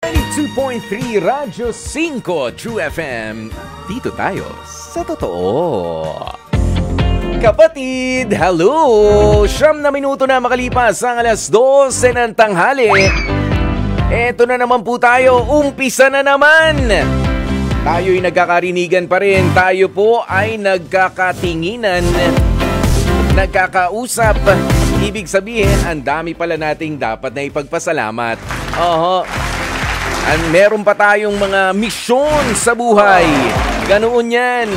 92.3 Radyo 5 True FM. Dito tayo sa totoo. Kapatid, hello! 9 minuto na makalipas ang alas 12 ng tanghali. Eto na naman po tayo, umpisa na naman. Tayo'y nagkakarinigan pa rin. Tayo po ay nagkakatinginan, nagkakausap. Ibig sabihin, ang dami pala nating dapat na ipagpasalamat. Meron pa tayong mga misyon sa buhay. Ganoon yan.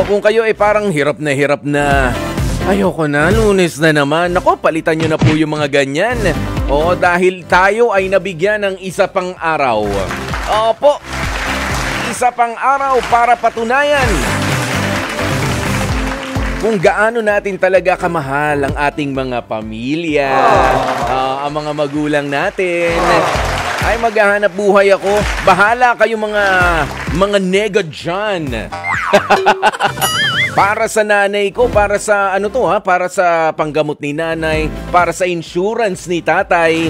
Kung kayo ay parang hirap na. Ayoko na, Lunes na naman. Nako, palitan nyo na po yung mga ganyan. Dahil tayo ay nabigyan ng isa pang araw. Opo, isa pang araw para patunayan kung gaano natin talaga kamahal ang ating mga pamilya, ang mga magulang natin. Ay, maghahanap buhay ako. Bahala kayo mga nega dyan. Para sa nanay ko, para sa para sa panggamot ni nanay, para sa insurance ni tatay.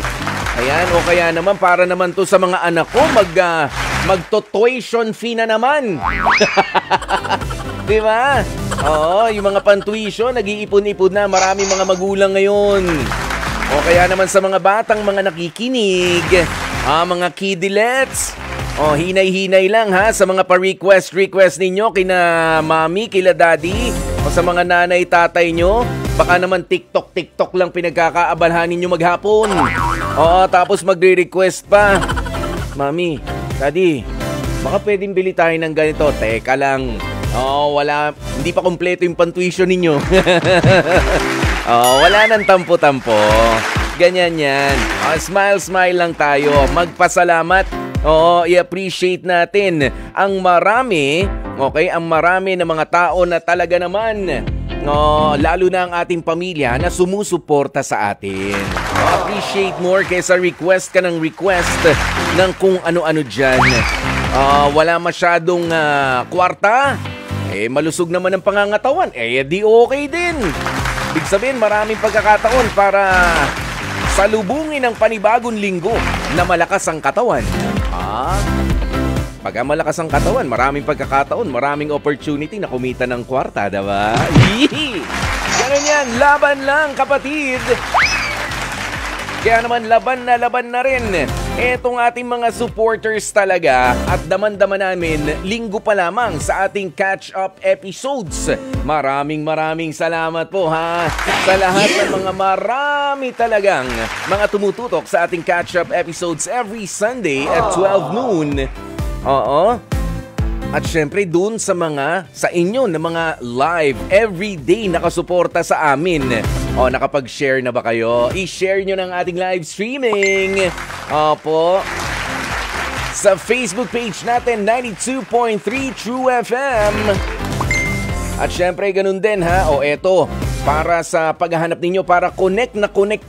Ayan, o kaya naman para naman to sa mga anak ko, magto-tuition fee na naman. Di ba? Oo, yung mga pan-tuition, nag-iipon-ipon na. Maraming mga magulang ngayon. O kaya naman sa mga batang mga nakikinig, mga kidilets, hinay-hinay lang ha sa mga pa-request ninyo kina mami, kila daddy, o sa mga nanay, tatay nyo. Baka naman TikTok lang pinagkakaabalhanin nyo maghapon. Tapos magre-request pa. Mami, daddy, baka pwedeng bili tayo ng ganito. Teka lang. Wala, hindi pa kompleto yung pan-tuition ninyo. Wala nang tampo-tampo. Ganyan yan. Smile lang tayo. Magpasalamat. I-appreciate natin ang marami, ang marami ng mga tao na talaga naman, lalo na ang ating pamilya na sumusuporta sa atin. Appreciate more kaysa request ka ng request ng kung ano-ano dyan. Wala masyadong kwarta. Malusog naman ang pangangatawan. Di okay din. Ibig sabihin, maraming pagkakataon para salubungin ang panibagong linggo na malakas ang katawan. Pag malakas ang katawan, maraming pagkakataon, maraming opportunity na kumita ng kwarta, diba? Ganun yan, laban lang kapatid. Kaya naman laban na rin etong ating mga supporters talaga at daman-daman namin linggo pa lamang sa ating catch-up episodes. Maraming salamat po ha sa lahat ng mga marami talagang mga tumututok sa ating catch-up episodes every Sunday at 12 noon. At syempre dun sa inyo na mga live everyday nakasuporta sa amin. Nakapag-share na ba kayo? I-share nyo ng ating live streaming. Sa Facebook page natin, 92.3 True FM. At syempre ganun din ha. Eto, para sa paghahanap ninyo, para connect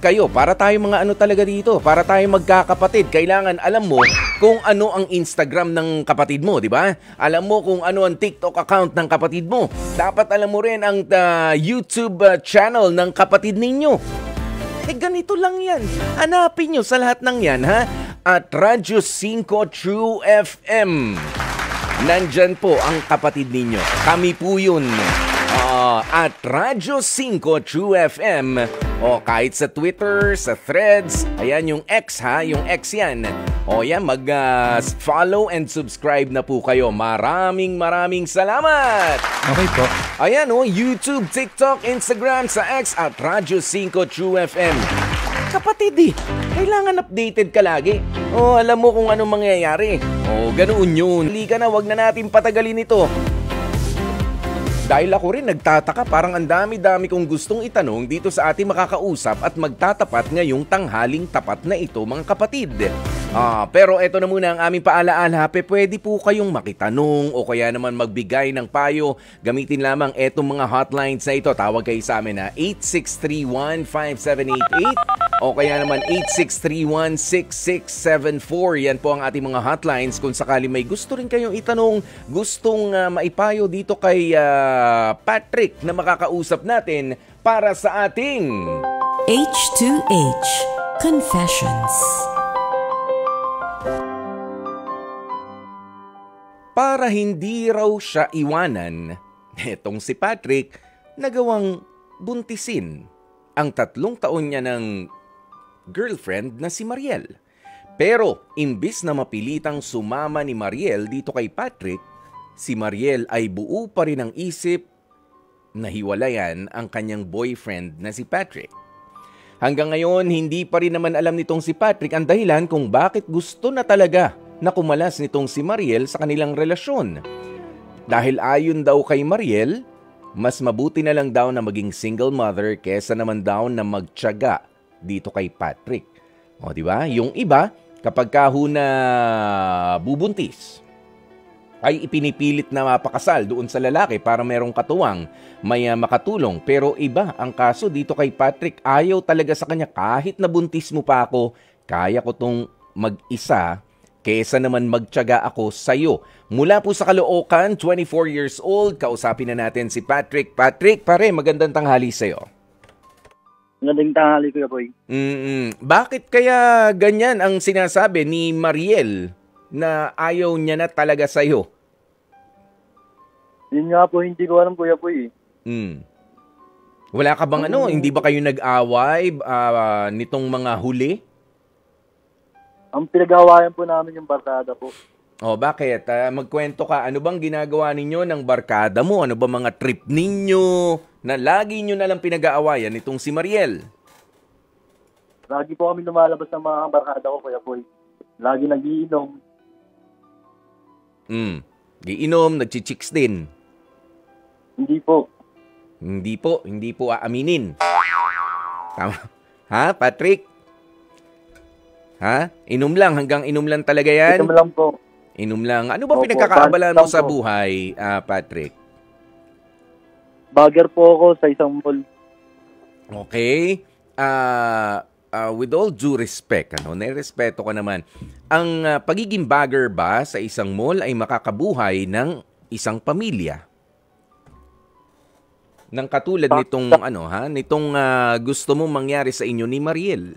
kayo. Para tayo mga talaga dito. Para tayo magkakapatid. Kailangan alam mo kung ano ang Instagram ng kapatid mo, di ba? Alam mo kung ano ang TikTok account ng kapatid mo. Dapat alam mo rin ang YouTube channel ng kapatid ninyo. Ganito lang yan. Hanapin nyo sa lahat ng yan, ha? At Radyo 5 True FM. Nandyan po ang kapatid ninyo. Kami po yun. At Radyo 5 True FM. Kahit sa Twitter, sa Threads. Ayan yung X ha, yung X yan. Yan, mag-follow and subscribe na po kayo. Maraming salamat. Okay po. Ayan YouTube, TikTok, Instagram, sa X at Radyo 5 True FM. Kapatid kailangan updated ka lagi. Alam mo kung anong mangyayari. Ganoon yun. Hindi ka na, wag na natin patagalin ito. Dahil ako rin nagtataka, parang ang dami-dami kong gustong itanong dito sa ating makakausap at magtatapat ngayong tanghaling tapat na ito mga kapatid. Pero eto na muna ang aming paalaala. Pwede po kayong makitanong o kaya naman magbigay ng payo. Gamitin lamang etong mga hotlines na ito. Tawag kayo sa amin na 8631-5788 o kaya naman 8631-6674. Yan po ang ating mga hotlines. Kung sakali may gusto rin kayong itanong, gustong maipayo dito kay Patrick na makakausap natin para sa ating H2H Confessions. para hindi raw siya iwanan, etong si Patrick nagawang buntisin ang 3 taon niya ng girlfriend na si Mariel. Pero imbis na mapilitang sumama ni Mariel dito kay Patrick, si Mariel ay buo pa rin ang isip na hiwalayan ang kanyang boyfriend na si Patrick. Hanggang ngayon, hindi pa rin naman alam nitong si Patrick ang dahilan kung bakit gusto na talaga na kumalas nitong si Mariel sa kanilang relasyon. Dahil ayon daw kay Mariel, mas mabuti na lang daw na maging single mother kesa naman daw na magtiyaga dito kay Patrick. O, di ba? Yung iba, kapag kahuna bubuntis, ay ipinipilit na mapakasal doon sa lalaki para merong katuwang may makatulong. Pero iba ang kaso dito kay Patrick, ayaw talaga sa kanya. Kahit nabuntis mo pa ako, kaya ko tong mag-isa kesa naman magtiyaga ako sa'yo. Mula po sa Caloocan, 24 years old, kausapin na natin si Patrick. Patrick, pare, magandang tanghali sa'yo. Magandang tanghali, Kuya Boy. Bakit kaya ganyan ang sinasabi ni Mariel na ayaw niya na talaga sa'yo? Yun nga po, hindi ko alam, Kuya Boy. Wala ka bang hindi ba kayo nag-away nitong mga huli? Ang pinag-awayan po namin yung barkada po. O, bakit? Magkwento ka, ano bang ginagawa ninyo ng barkada mo? Ano ba mga trip ninyo na lagi nyo nalang pinag-aawayan nitong si Mariel? Lagi po kami lumalabas ng mga barkada ko, Kuya Boy. Lagi nag-iinom. Giinom, nagchichicks din. Hindi po. Hindi po aaminin. Tama. Ha, Patrick? Ha? Inom lang, hanggang inom lang talaga yan? Inom lang po. Inom lang. Ano ba pinagkakaabala mo sa buhay, Patrick? Bagger po ako sa isang mall. Okay. With all due respect, nairespeto ko naman, ang pagiging bagger ba sa isang mall ay makakabuhay ng isang pamilya? Nang katulad nitong nitong gusto mong mangyari sa inyo ni Mariel.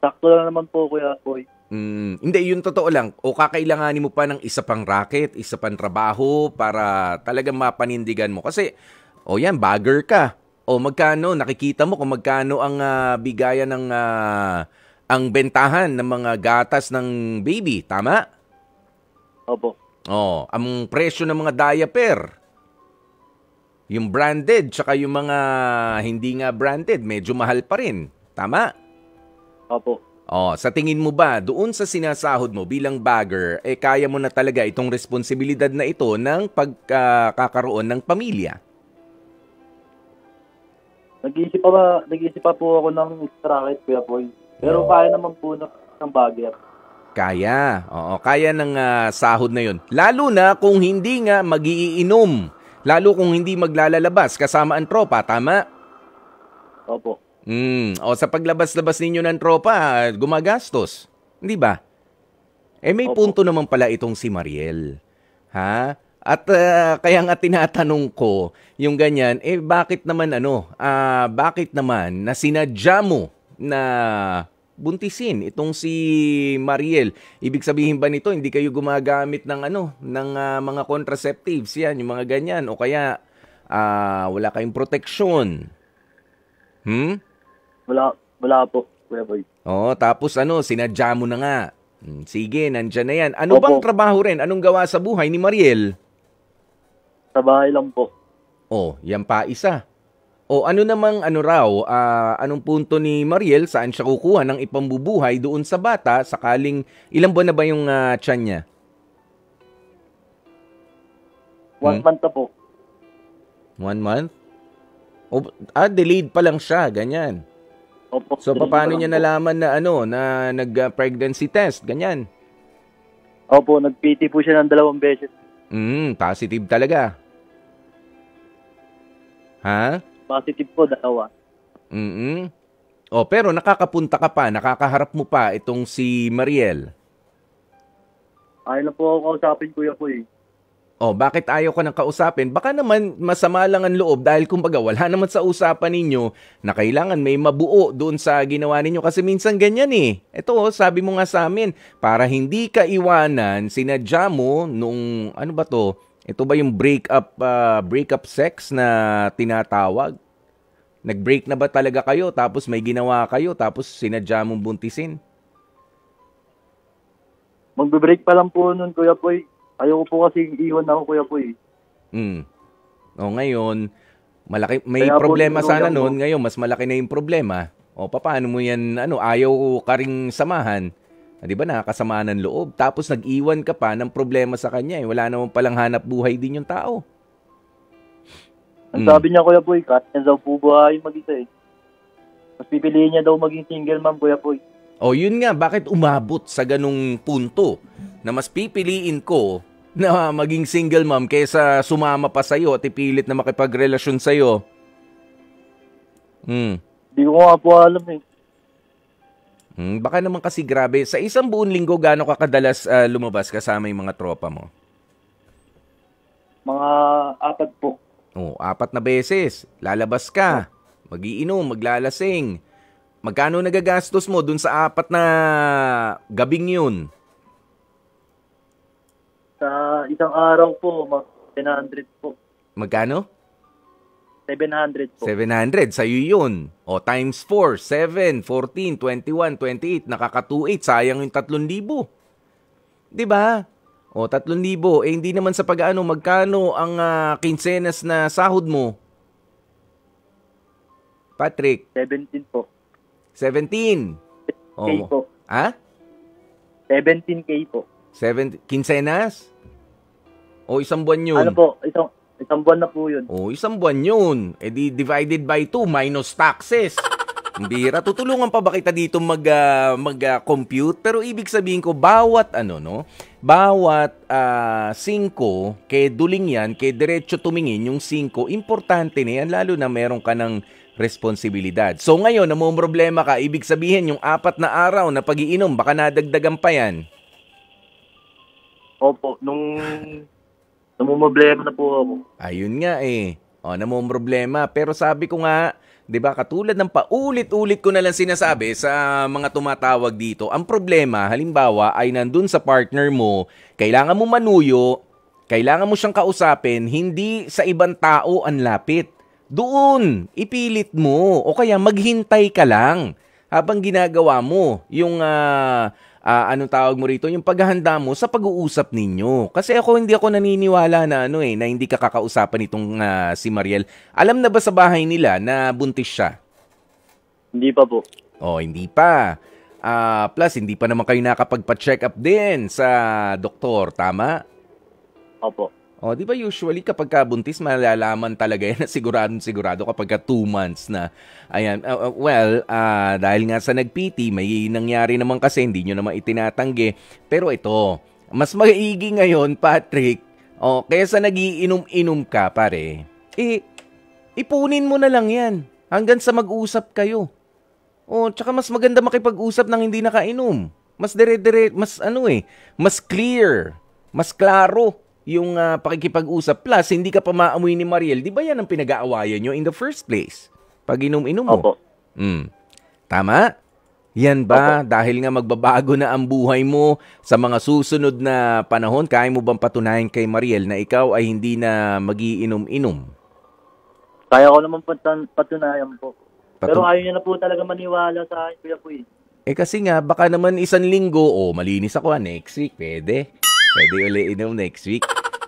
Sakto lang naman po, Kuya Boy. Hindi, yun totoo lang. O kakailanganin mo pa ng isa pang racket, isa pang trabaho para talagang mapanindigan mo. Kasi, yan, bagger ka. O magkano, nakikita mo kung magkano ang bigayan ng ang bentahan ng mga gatas ng baby, tama? Opo. Ang presyo ng mga diaper. Yung branded, tsaka yung mga hindi nga branded, medyo mahal pa rin. Tama? Opo. Sa tingin mo ba, doon sa sinasahod mo bilang bagger, kaya mo na talaga itong responsibilidad na ito ng pagkakaroon ng pamilya? Nag-iisip pa po ako ng racket, Kuya Boy. Pero kaya naman po ng bagger. Kaya. Kaya ng sahod na yun. Lalo na kung hindi nga magiiinom. Lalo kung hindi maglalalabas kasama ang tropa, tama? Opo. Sa paglabas-labas ninyo ng tropa, gumagastos. Hindi ba? May Opo. punto naman pala itong si Mariel. Ha? At kaya nga tinatanong ko, yung ganyan, bakit naman bakit naman na sinadya mo na buntisin itong si Mariel? Ibig sabihin ba nito, hindi kayo gumagamit ng ng mga contraceptives, yan, yung mga ganyan, o kaya wala kayong proteksyon? Wala po, Kuya Boy. Tapos sinadya mo na nga. Sige, nandyan na yan. Ano bang trabaho rin? Anong gawa sa buhay ni Mariel? Sa bahay lang po. Yan pa isa. Ano namang anong punto ni Mariel, saan siya kukuha ng ipambubuhay doon sa bata sakaling ilang buwan na ba yung tiyan niya? 1 month na po. 1 month? Delayed pa lang siya, ganyan. Opo. So, paano niya nalaman na na nag-pregnancy test, ganyan? Opo, nag-PT po siya ng 2 beses. Positive talaga. Ha? Positive po, 2. Pero nakakapunta ka pa, nakakaharap mo pa itong si Mariel. Ayaw na po ako kausapin, Kuya Boy. Oh, bakit ayaw ka nang kausapin? Baka naman masama lang ang loob dahil kumbaga wala naman sa usapan ninyo na kailangan may mabuo doon sa ginawa ninyo kasi minsan ganyan eh. Ito, sabi mo nga sa amin, para hindi ka iwanan, sinadya mo nung ano ba to? Ito ba yung breakup sex na tinatawag? Nag-break na ba talaga kayo tapos may ginawa kayo tapos sinadya mong buntisin? Magbe-break pa lang po nun, Kuya Poy. Ayoko po kasi iwan ako, Kuya Poy. O ngayon, may Kaya problema po, sana tinulungan noon, ngayon mas malaki na yung problema. O paano mo yan, ayaw ka ring samahan. Di ba, nakakasama ng loob. Tapos nag-iwan ka pa ng problema sa kanya. Wala naman palang hanap buhay din yung tao. Ang sabi niya, Kuya Poy, kahit niya daw po buhay mag-isa eh. Mas pipiliin niya daw maging single ma'am, Kuya Poy. O yun nga, bakit umabot sa ganung punto na mas pipiliin ko na maging single mom kaysa sumama pa sa'yo at ipilit na makipagrelasyon sa'yo? Hindi ko nga po alam eh. Baka naman kasi grabe. Sa isang buong linggo, gaano ka kadalas lumabas kasama yung mga tropa mo? Mga 4 po. 4 na beses. Lalabas ka. Magiinom, maglalasing. Magkano nagagastos mo dun sa 4 na gabing yun? Sa isang araw po, 700 po. Magkano? 700 po. 700, sa'yo yun. O, times 4, 7, 14, 21, 28, nakaka-28, sayang yung 3,000. Diba? O, 3,000. Hindi naman sa pag-ano, magkano ang kinsenas na sahod mo? Patrick? 17 po. 17. K po. Ha? 17K po. Kinsenas? O, isang buwan yun? Ano po, isang buwan na po yun. O, isang buwan yun. Di divided by 2 minus taxes. Bira, tutulungan pa ba kita dito mag-compute? Pero ibig sabihin ko, bawat 5, kay duling yan, kay diretso tumingin yung 5, importante na yan, lalo na meron ka ng responsibilidad. So ngayon, problema ka, ibig sabihin yung 4 na araw na pag-iinom, baka nadagdagan pa yan. Opo, namumroblema na po ako. Ayun nga eh. Namumroblema. Pero sabi ko nga, 'di ba, katulad ng paulit-ulit ko na lang sinasabi sa mga tumatawag dito, ang problema, halimbawa, ay nandun sa partner mo, kailangan mo manuyo, kailangan mo siyang kausapin, hindi sa ibang tao ang lapit. Doon, ipilit mo. O kaya maghintay ka lang habang ginagawa mo yung, anong tawag mo rito, yung paghahanda mo sa pag-uusap ninyo. Kasi hindi ako naniniwala na na hindi ka kakausapan itong si Mariel. Alam na ba sa bahay nila na buntis siya? Hindi pa po. Hindi pa. Plus, hindi pa naman kayo nakapagpa-check up din sa doktor, tama? Opo. Di ba usually kapag ka buntis, malalaman talaga yan na sigurado kapag ka 2 months na. Ayan, dahil nga sa nag-PT, may nangyari naman kasi, hindi nyo naman itinatanggi. Pero ito, mas maigi ngayon, Patrick, kaysa nagiinom-inom ka, pare, ipunin mo na lang yan hanggang sa mag-usap kayo. Tsaka mas maganda makipag-usap nang hindi nakainom. Mas mas clear, mas klaro yung pakikipag-usap. Plus, hindi ka pa maamoy ni Mariel. Di ba yan ang pinag-aawayan nyo in the first place? Pag inom-inom mo. Opo. Tama? Yan ba? Opo. Dahil nga magbabago na ang buhay mo sa mga susunod na panahon, kaya mo bang patunayan kay Mariel na ikaw ay hindi na magiinom-inom? Kaya ko naman patunayan po. Pero ayaw niya na po talaga maniwala sa akin, Kuya Puy. Kasi nga, baka naman 1 linggo, malinis ako, next week, pwede uli inom next week.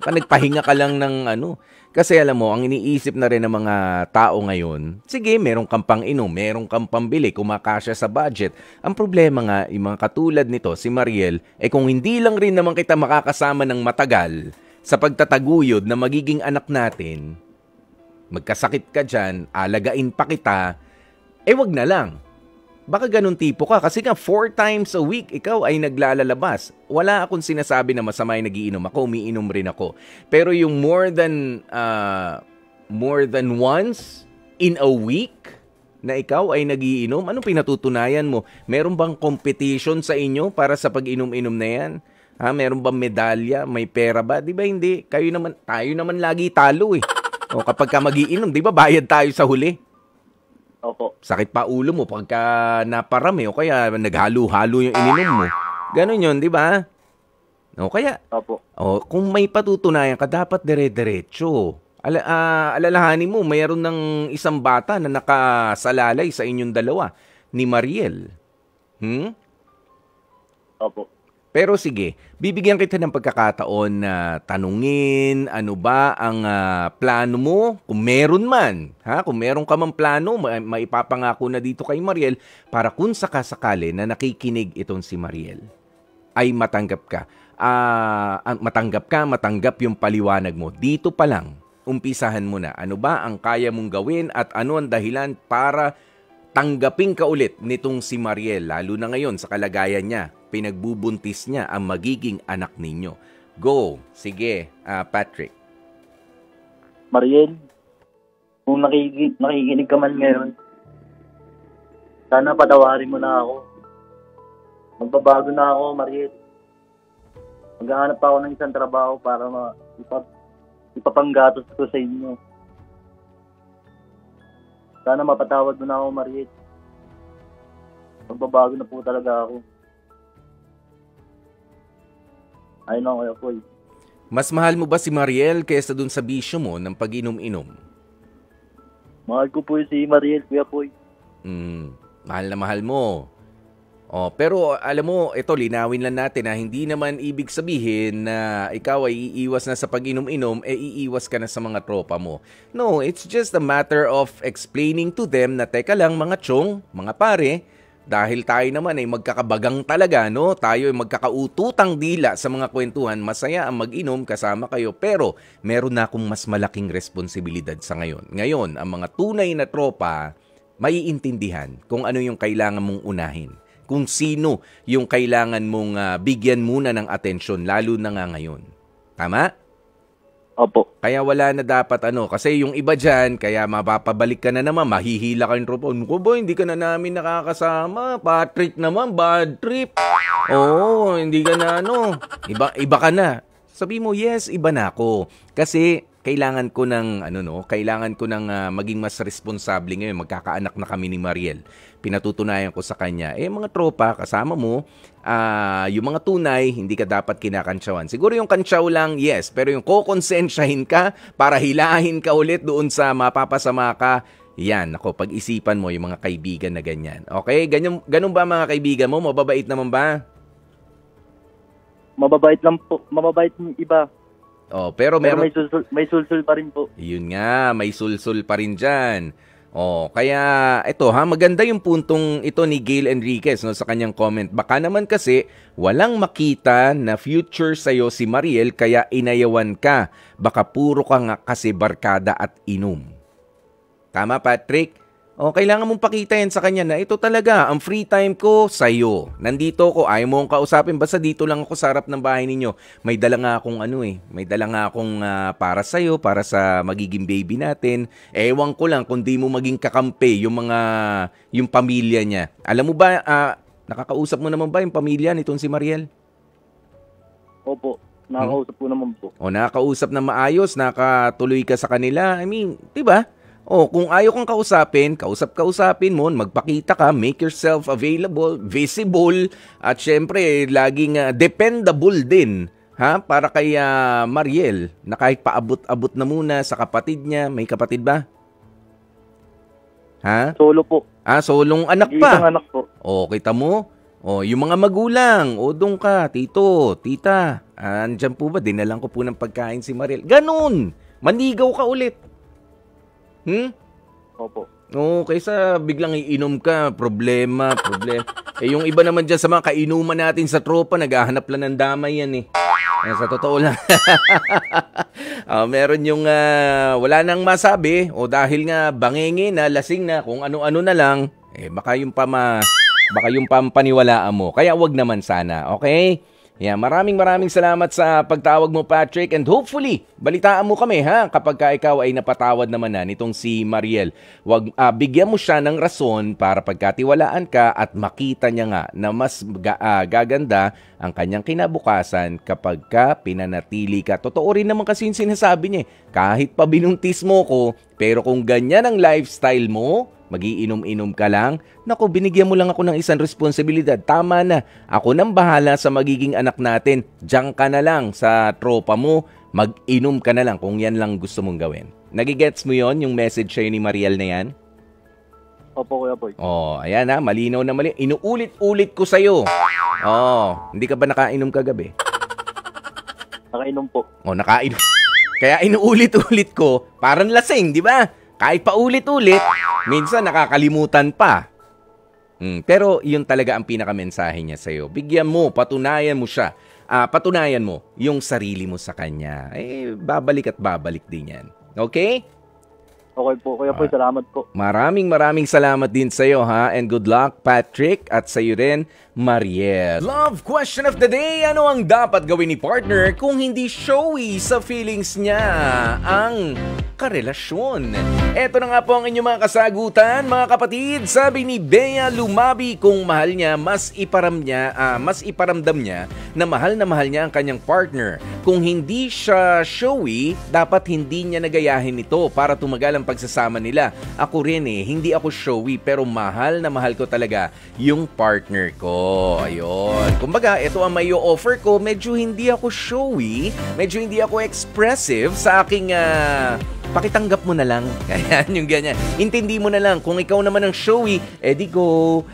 Nagpahinga ka lang ng Kasi alam mo, ang iniisip na rin ng mga tao ngayon, sige, meron kang pang-inom, meron kang pambili, kumakasya sa budget. Ang problema nga, yung mga katulad nito, si Mariel, kung hindi lang rin naman kita makakasama ng matagal sa pagtataguyod na magiging anak natin, magkasakit ka dyan, alagain pa kita, wag na lang. Baka ganun tipo ka. Kasi nga, 4 times a week, ikaw ay naglalalabas. Wala akong sinasabi na masama yung nagiinom ako. Umiinom rin ako. Pero yung more than once in a week na ikaw ay nagiinom, anong pinatutunayan mo? Meron bang competition sa inyo para sa pag-inom-inom na yan? Meron bang medalya? May pera ba? Di ba hindi? Tayo naman lagi talo eh. O kapag ka magiinom, di ba bayad tayo sa huli? Opo. Sakit pa ulo mo pagka naparami o kaya naghalo-halo yung ininom mo. Ganon yun, di ba? O kaya, Opo. kung may patutunayan ka, dapat dire-diretso. Alalahanin mo, mayroon ng isang bata na nakasalalay sa inyong dalawa, ni Mariel. Opo. Pero sige, bibigyan kita ng pagkakataon na tanungin ano ba ang plano mo, kung meron man. Kung meron ka man plano, maipapangako na dito kay Mariel para kung sakasakali na nakikinig itong si Mariel, ay matanggap ka. Matanggap yung paliwanag mo. Dito pa lang, umpisahan mo na. Ano ba ang kaya mong gawin at ano ang dahilan para tanggapin ka ulit nitong si Mariel, lalo na ngayon sa kalagayan niya. Pinagbubuntis niya ang magiging anak ninyo. Go. Sige, Patrick. Mariel, kung nakikinig ka man ngayon, sana patawarin mo na ako. Magbabago na ako, Mariel. Maghahanap ako ng isang trabaho para ipapanggatos ko sa inyo. Sana mapatawad mo na ako, Mariel. Magbabago na po talaga ako. Ayun ako, Kuya Poy. Mas mahal mo ba si Mariel kaysa dun sa bisyo mo ng pag-inom-inom? Mahal ko po si Mariel, Kuya Poy. Mahal na mahal mo. Pero alam mo, ito linawin lang natin na hindi naman ibig sabihin na ikaw ay iiwas na sa pag-inom-inom, iiwas ka na sa mga tropa mo. No, it's just a matter of explaining to them na teka lang mga chong, mga pare, dahil tayo naman ay magkakabagang talaga, no? Tayo ay magkakaututang dila sa mga kwentuhan, masaya ang mag-inom kasama kayo, pero meron na akong mas malaking responsibilidad sa ngayon. Ngayon, ang mga tunay na tropa, maiintindihan kung ano yung kailangan mong unahin. Kung sino yung kailangan mong bigyan muna ng atensyon, lalo na nga ngayon. Tama? Opo. Kaya wala na dapat kasi yung iba dyan, kaya mapapabalik ka na naman, mahihila ka yung tropa. Ano ba, hindi ka na namin nakakasama. Patrick naman, bad trip. Oo, hindi ka na iba ka na. Sabi mo, yes, iba na ako. Kasi kailangan ko ng maging mas responsable ngayon. Magkakaanak na kami ni Mariel. Pinatutunayan ko sa kanya, mga tropa, kasama mo, yung mga tunay, hindi ka dapat kinakantsawan. Siguro yung kantsaw lang, yes, pero yung kokonsensyahin ka para hilahin ka ulit doon sa mapapasama ka, yan, pag-isipan mo yung mga kaibigan na ganyan. Okay? Ganun ba mga kaibigan mo? Mababait naman ba? Mababait lang po. Mababait yung iba. Pero meron... may sulsul pa rin po. Yun nga, may sulsul pa rin dyan. Kaya ito maganda yung puntong ito ni Gail Enriquez sa kanyang comment. Baka naman kasi walang makita na future sa'yo si Mariel kaya inayawan ka. Baka puro ka nga kasi barkada at inom. Tama, Patrick? Kailangan mong pakita yan sa kanya na ito talaga, ang free time ko sa'yo. Nandito ako, ayaw mo akong kausapin, basta dito lang ako sa harap ng bahay ninyo. May dala nga akong may dala nga akong para sa'yo, para sa magiging baby natin. Ewan ko lang kung di mo maging kakampi yung pamilya niya. Alam mo ba, nakakausap mo naman ba yung pamilya nitong si Mariel? Opo, nakakausap po naman po. Nakakausap na maayos, nakatuloy ka sa kanila. I mean, diba? Kung ayaw kang kausapin mo, magpakita ka, make yourself available, visible, at syempre, laging dependable din, para kay Mariel, na kahit paabot-abot na muna sa kapatid niya. May kapatid ba? Solo po. Solong anak pa. Isang anak po. Kita mo? Yung mga magulang, doon ka, tito, tita, andyan po ba? Dinalang ko po ng pagkain si Mariel. Ganun! Manigaw ka ulit. Opo. Kaysa biglang iinom ka, problema. Yung iba naman dyan sa mga kainuman natin sa tropa, naghahanap lang ng damay yan sa totoo lang. Meron yung wala nang masabi, dahil nga bangenge na, lasing na, kung ano-ano na lang, baka yung pampaniwalaan mo. Kaya wag naman sana, okay? Yeah, maraming salamat sa pagtawag mo, Patrick, and hopefully balitaan mo kami kapag ikaw ay napatawad naman na nitong si Mariel. Bigyan mo siya ng rason para pagkatiwalaan ka at makita niya nga na mas gaganda ang kanyang kinabukasan kapag pinanatili ka. Totoo rin naman kasi yung sinasabi niya, kahit pa binuntis mo ko, pero kung ganyan ang lifestyle mo, magiinom-inom ka lang, naku, binigyan mo lang ako ng isang responsibilidad. Tama na, ako nang bahala sa magiging anak natin. Diyan ka na lang sa tropa mo, mag-inom ka na lang kung yan lang gusto mong gawin. Nagigets mo yon yung message sa'yo ni Mariel na yan? Opo, Kuya Boy. Ayan malinaw na malinaw. Inuulit-ulit ko sa'yo. Hindi ka ba nakainom kagabi? Nakainom po. Nakainom. Kaya inuulit-ulit ko, parang lasing, di ba? Kahit pa ulit-ulit, minsan nakakalimutan pa. Pero yun talaga ang pinakamensahe niya sa'yo. Bigyan mo, patunayan mo siya. Patunayan mo yung sarili mo sa kanya. Babalik at babalik din yan. Okay? Okay po, Kuya Boy, salamat po. Maraming salamat din sa'yo and good luck, Patrick, at sa'yo rin, Mariel. Love question of the day, ano ang dapat gawin ni partner kung hindi showy sa feelings niya ang karelasyon? Eto na nga po ang inyong mga kasagutan, mga kapatid. Sabi ni Bea Lumabi, kung mahal niya, mas iparamdam niya na mahal niya ang kanyang partner. Kung hindi siya showy, dapat hindi niya nagayahin ito para tumagal ang pagsasama nila. Ako rin hindi ako showy pero mahal na mahal ko talaga yung partner ko. Ayun. Kumbaga, ito ang may offer ko. Medyo hindi ako showy, medyo hindi ako expressive sa aking pakitanggap mo na lang. Ayan, yung ganyan. Intindi mo na lang. Kung ikaw naman ang showy, di go.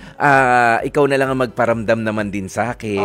Ikaw na lang ang magparamdam naman din sa akin.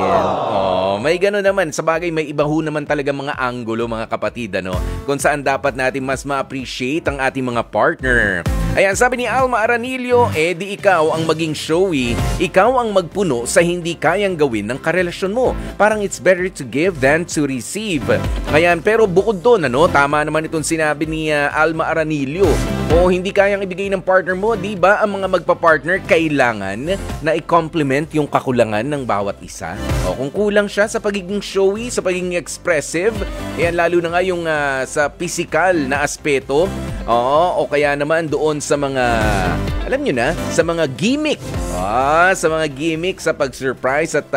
May gano'n naman. Sa bagay, may iba ho naman talaga mga anggulo, mga kapatid, kung saan dapat natin mas ma-appreciate ang ating mga partner. Ayan, sabi ni Alma Aranilio, di ikaw ang maging showy. Ikaw ang magpuno sa hindi kayang gawin ng karelasyon mo. Parang it's better to give than to receive. Ayan, pero bukod doon, tama naman itong sinabi ni Alma Aranilio. Hindi kayang ibigay ng partner mo, di ba ang mga magpa-partner kailangan na i-compliment yung kakulangan ng bawat isa? Kung kulang siya sa pagiging showy, sa pagiging expressive, ayan, lalo na nga yung sa physical na aspeto, o kaya naman doon sa mga, alam nyo na, sa mga gimmick. Sa mga gimmick, sa pag-surprise at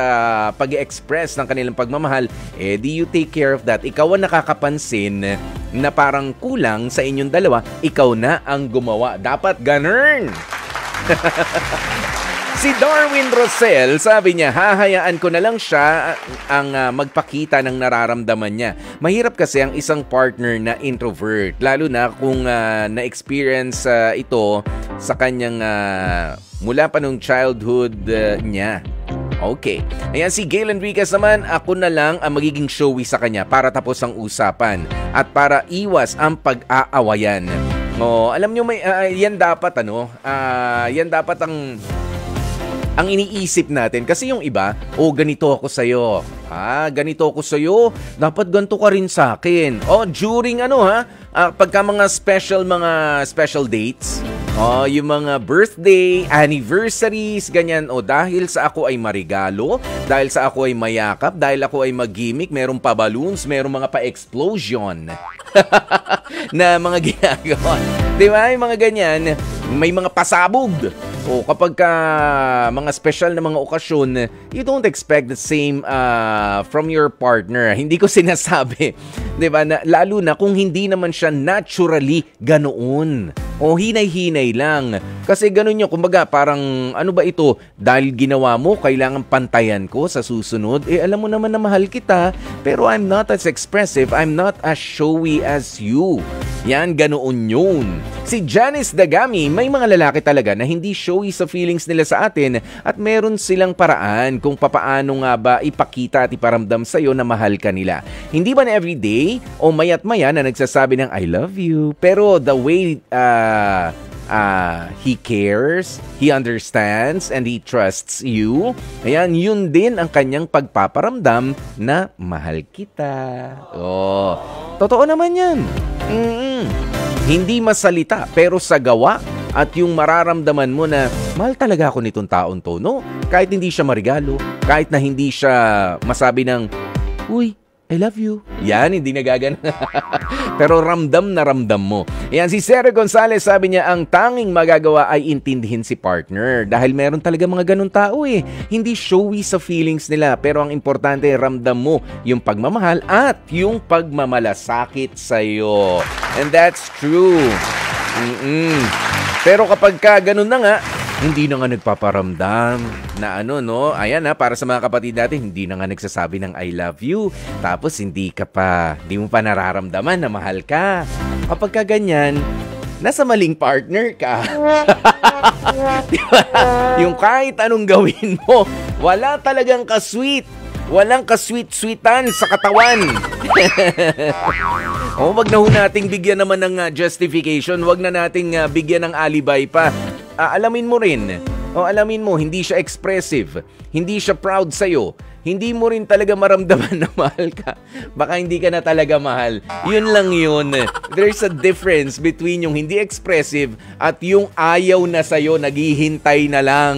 pag-express ng kanilang pagmamahal, do you take care of that? Ikaw ang nakakapansin na parang kulang sa inyong dalawa, ikaw na ang gumawa. Dapat ganun. Si Darwin Rosel, sabi niya, hahayaan ko na lang siya ang magpakita ng nararamdaman niya. Mahirap kasi ang isang partner na introvert, lalo na kung na-experience ito sa kanyang mula pa nung childhood niya. Okay. Ayan, si Gail Enriquez naman, ako na lang ang magiging showy sa kanya para tapos ang usapan at para iwas ang pag-aawayan. Alam nyo, yan dapat yan dapat ang iniisip natin. Kasi yung iba, ganito ako sa'yo. Ganito ako sa'yo. Dapat ganito ka rin sa akin. During pagka mga special dates, yung mga birthday, anniversaries, ganyan. Dahil sa ako ay marigalo, dahil sa ako ay mayakap, dahil ako ay mag-gimmick, merong pa-balloons, merong mga pa-explosion na mga ginagawa. Diba? Yung mga ganyan, may mga pasabog. Kapag mga special na mga okasyon, you don't expect the same from your partner. Hindi ko sinasabi, 'di ba? Lalo na kung hindi naman siya naturally ganoon. Hinay-hinay lang. Kasi ganun yun, kumbaga parang ano ba ito? Dahil ginawa mo, kailangan pantayan ko sa susunod. Alam mo naman na mahal kita, pero I'm not as expressive, I'm not as showy as you. Yan, ganoon yun. Si Janice Dagami, may mga lalaki talaga na hindi showy sa feelings nila sa atin at meron silang paraan kung papaano nga ba ipakita at iparamdam sa'yo na mahal ka nila. Hindi ba na everyday o mayat maya na nagsasabi ng I love you, pero the way he cares, he understands, and he trusts you. Ayan, yun din ang kanyang pagpaparamdam na mahal kita. Totoo naman yan. Hindi masalita, pero sa gawa, at yung mararamdaman mo na mahal talaga ako nitong taon to, no? Kahit hindi siya marigalo, kahit na hindi siya masabi ng, uy, I love you. Yan, hindi nagagan. Pero ramdam na ramdam mo. Yan, si Sere Gonzalez sabi niya, ang tanging magagawa ay intindihin si partner. Dahil meron talaga mga ganun tao eh. Hindi showy sa feelings nila. Pero ang importante, ramdam mo yung pagmamahal at yung pagmamalasakit sa'yo. And that's true. Pero kapag ka ganun na nga, hindi na nga nagpaparamdam na ayan para sa mga kapatid natin, hindi na nga nagsasabi ng I love you. Tapos hindi mo pa nararamdaman na mahal ka. Kapag ka ganyan, nasa maling partner ka. Diba? Yung kahit anong gawin mo, wala talagang ka-sweet. Walang ka-sweet-sweetan sa katawan. Wag na ho nating bigyan naman ng justification. Wag na nating bigyan ng alibay pa. Alamin mo rin. Alamin mo, hindi siya expressive. Hindi siya proud sa'yo. Hindi mo rin talaga maramdaman na mahal ka. Baka hindi ka na talaga mahal. Yun lang yun. There's a difference between yung hindi expressive at yung ayaw na sa'yo, naghihintay na lang.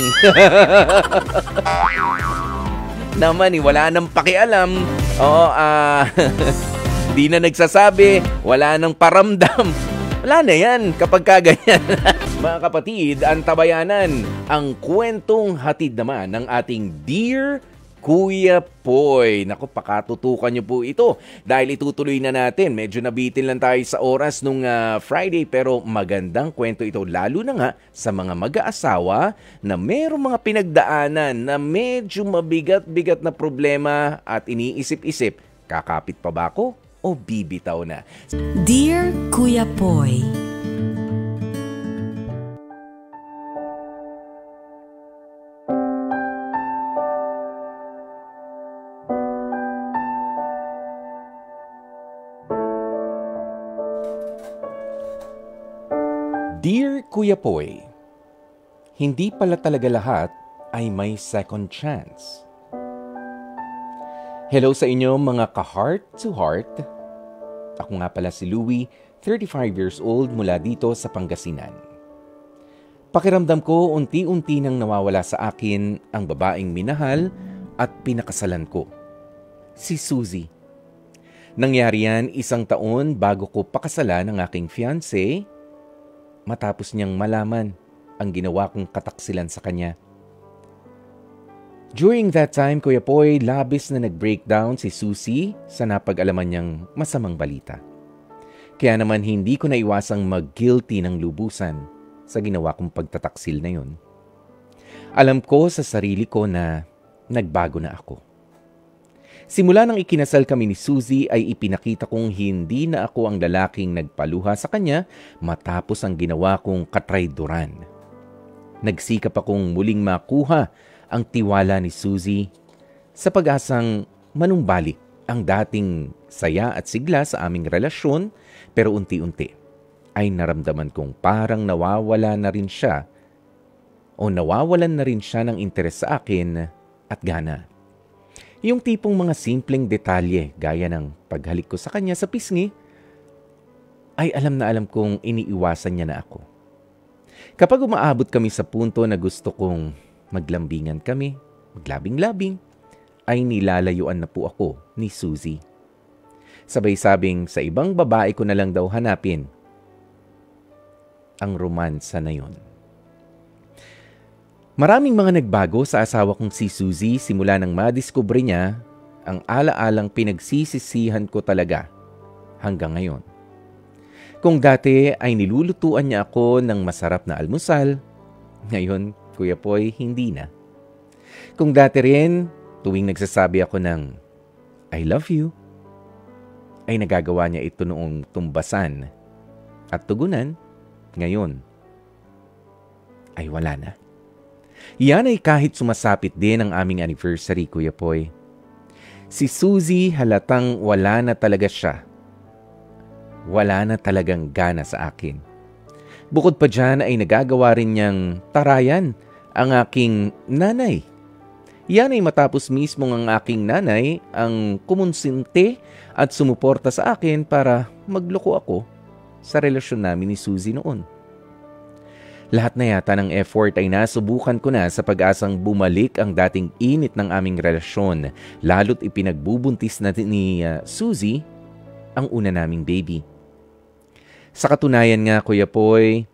Naman wala nang pakialam. Di na nagsasabi, wala nang paramdam. Wala na yan kapag kaganyan. Mga kapatid, ang tabayanan, ang kwentong hatid naman ng ating Dear Kuya Poy. Naku, pakatutukan niyo po ito dahil itutuloy na natin. Medyo nabitin lang tayo sa oras nung Friday pero magandang kwento ito lalo na nga sa mga mag-aasawa na mayroong mga pinagdaanan na medyo mabigat-bigat na problema at iniisip-isip, kakapit pa ba ako o bibitaw na? Dear Kuya Poy, Dear Kuya Poy, hindi pala talaga lahat ay may second chance. Hello sa inyo mga ka-heart to heart. Ako nga pala si Louie, 35 years old mula dito sa Pangasinan. Pakiramdam ko unti-unti nang nawawala sa akin ang babaeng minahal at pinakasalan ko, si Suzy. Nangyari yan 1 taon bago ko pakasalan ang aking fiancé matapos niyang malaman ang ginawa kong kataksilan sa kanya. During that time, Kuya Poy, labis na nag-breakdown si Suzy sa napag-alaman niyang masamang balita. Kaya naman hindi ko naiwasang mag-guilty ng lubusan sa ginawa kong pagtataksil na yun. Alam ko sa sarili ko na nagbago na ako. Simula nang ikinasal kami ni Suzy ay ipinakita kong hindi na ako ang lalaking nagpaluha sa kanya matapos ang ginawa kong katrayduran. Nagsikap akong muling makuha ang tiwala ni Suzy sa pag-asang manumbalik ang dating saya at sigla sa aming relasyon, pero unti-unti ay naramdaman kong parang nawawalan na rin siya ng interes sa akin at gana. Yung tipong mga simpleng detalye gaya ng paghalik ko sa kanya sa pisngi ay alam na alam kong iniiwasan niya na ako. Kapag umaabot kami sa punto na gusto kong maglambingan kami, maglabing-labing, ay nilalayuan na po ako ni Suzy. Sabay sabing sa ibang babae ko na lang daw hanapin ang romansa na yon. Maraming mga nagbago sa asawa kong si Suzy simula nang madiskubre niya ang ala-alang pinagsisisihan ko talaga hanggang ngayon. Kung dati ay nilulutuan niya ako ng masarap na almusal, ngayon, Kuya Poy, hindi na. Kung dati rin, tuwing nagsasabi ako ng I love you, ay nagagawa niya ito noong tumbasan at tugunan, ngayon ay wala na. Yan ay kahit sumasapit din ang aming anniversary, Kuya Poy. Si Suzy halatang wala na talaga siya. Wala na talagang gana sa akin. Bukod pa dyan ay nagagawa rin niyang tarayan ang aking nanay. Yan ay matapos mismo ang aking nanay ang kumonsinti at sumuporta sa akin para magloko ako sa relasyon namin ni Suzy noon. Lahat na yata ng effort ay nasubukan ko na sa pag-asang bumalik ang dating init ng aming relasyon, lalo't ipinagbubuntis na ni Suzy ang una naming baby. Sa katunayan nga, Kuya Poy,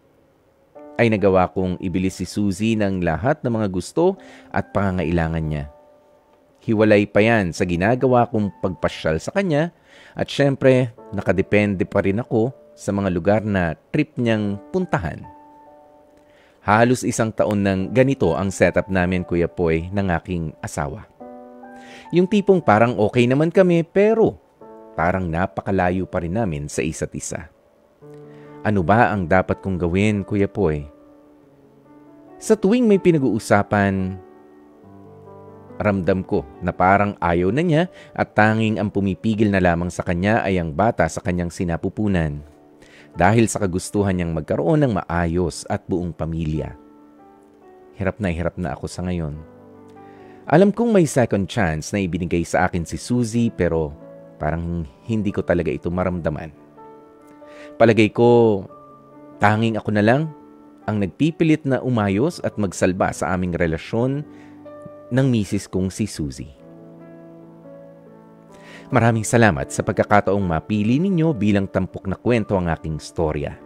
ay nagawa kong ibili si Suzy ng lahat ng mga gusto at pangangailangan niya. Hiwalay pa yan sa ginagawa kong pagpasyal sa kanya at syempre nakadepende pa rin ako sa mga lugar na trip niyang puntahan. Halos 1 taon ng ganito ang setup namin, Kuya Poy, ng aking asawa. Yung tipong parang okay naman kami pero parang napakalayo pa rin namin sa isa't isa. Ano ba ang dapat kong gawin, Kuya Poy? Sa tuwing may pinag-uusapan, ramdam ko na parang ayaw na niya at tanging ang pumipigil na lamang sa kanya ay ang bata sa kanyang sinapupunan. Dahil sa kagustuhan niyang magkaroon ng maayos at buong pamilya. Hirap na ako sa ngayon. Alam kong may second chance na ibinigay sa akin si Suzy pero parang hindi ko talaga ito maramdaman. Palagay ko, tanging ako na lang ang nagpipilit na umayos at magsalba sa aming relasyon ng misis kong si Suzy. Maraming salamat sa pagkakataong mapili ninyo bilang tampok na kwento ang aking storya.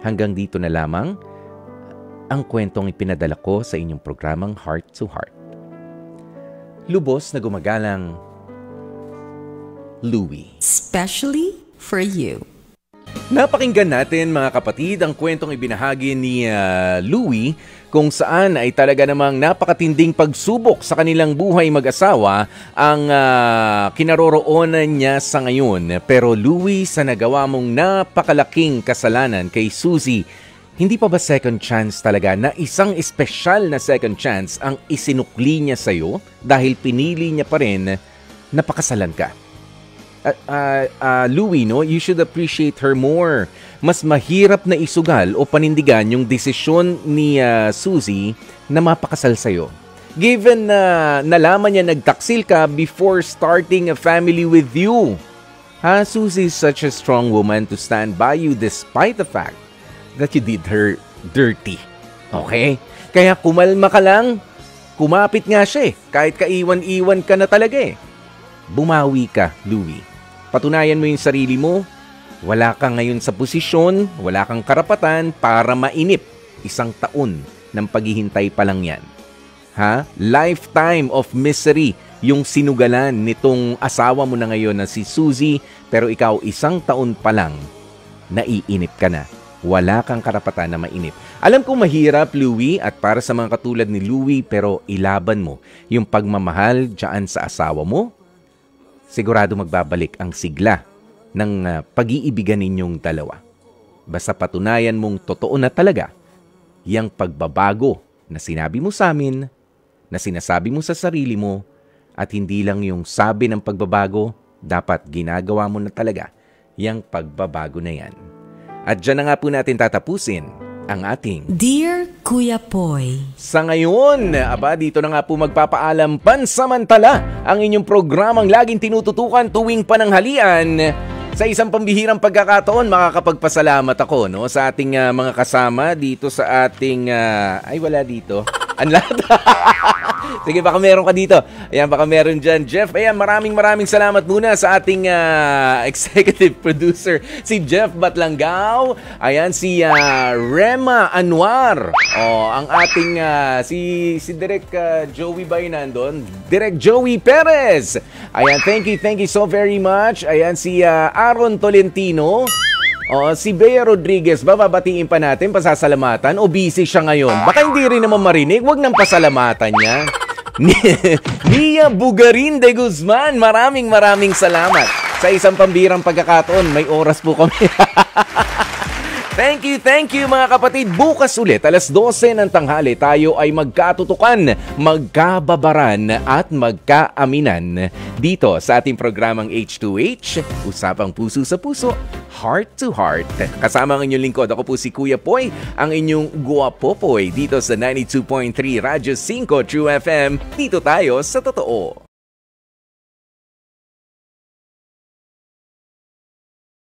Hanggang dito na lamang ang kwentong ipinadala ko sa inyong programang Heart to Heart. Lubos na gumagalang, Louie. Especially for you. Napakinggan natin mga kapatid ang kwentong ibinahagi ni Louie kung saan ay talaga namang napakatinding pagsubok sa kanilang buhay mag-asawa ang kinaroroonan niya sa ngayon. Pero Louie, sa nagawa mong napakalaking kasalanan kay Suzy, hindi pa ba second chance talaga na isang espesyal na second chance ang isinukli niya sa'yo dahil pinili niya pa rin na pakasalan ka? Louie, no, you should appreciate her more. Mas mahirap na isugal o panindigan yung desisyon ni Suzy na mapakasal sa'yo. Given na nalaman niya nagtaksil ka before starting a family with you. Suzy is such a strong woman to stand by you despite the fact that you did her dirty. Okay? Kaya kumalma ka lang. Kumapit nga siya kahit kaiwan-iwan ka na talaga Bumawi ka, Louie. Patunayan mo yung sarili mo. Wala kang ngayon sa posisyon, wala kang karapatan para mainip. 1 taon ng paghihintay pa lang yan. Lifetime of misery yung sinugalan nitong asawa mo na ngayon na si Suzy, pero ikaw 1 taon pa lang, naiinip ka na. Wala kang karapatan na mainip. Alam kong mahirap, Louie, at para sa mga katulad ni Louie, pero ilaban mo yung pagmamahal dyan sa asawa mo. Sigurado magbabalik ang sigla ng pag-iibigan ninyong dalawa. Basta patunayan mong totoo na talaga yung pagbabago na sinabi mo sa amin, na sinasabi mo sa sarili mo, at hindi lang yung sabi ng pagbabago, dapat ginagawa mo na talaga yung pagbabago na yan. At dyan na nga po natin tatapusin ang ating Dear Kuya Poy. Sa ngayon, dito na nga po magpapaalam pansamantala ang inyong programang laging tinututukan tuwing pananghalian. Sa isang pambihirang pagkakataon, makakapagpasalamat ako sa ating mga kasama dito sa ating... ay, wala dito. Lahat. Sige, baka meron ka dito. Ayan, baka meron dyan. Jeff, ayan, maraming salamat muna sa ating executive producer, si Jeff Batlangao. Ayan, si Rema Anwar. Ang ating, si Direk Joey ba yun nandun? Direk Joey Perez. Ayan, thank you so very much. Ayan, si Aaron Tolentino. Si Bea Rodriguez, bababatiin pa natin, pasasalamatan o busy siya ngayon? Baka hindi rin naman marinig, wag nang pasalamatan niya. Nia Bugarin de Guzman, maraming salamat. Sa isang pambirang pagkakataon, may oras po kami. Thank you mga kapatid. Bukas ulit, 12:00 ng tanghali, tayo ay magkatutukan, magkababaran at magkaaminan dito sa ating programang H2H, Usapang Puso sa Puso, Heart to Heart. Kasama ang inyong lingkod, ako po si Kuya Poy, ang inyong Guwapopoy dito sa 92.3 Radyo 5 True FM. Dito tayo sa totoo.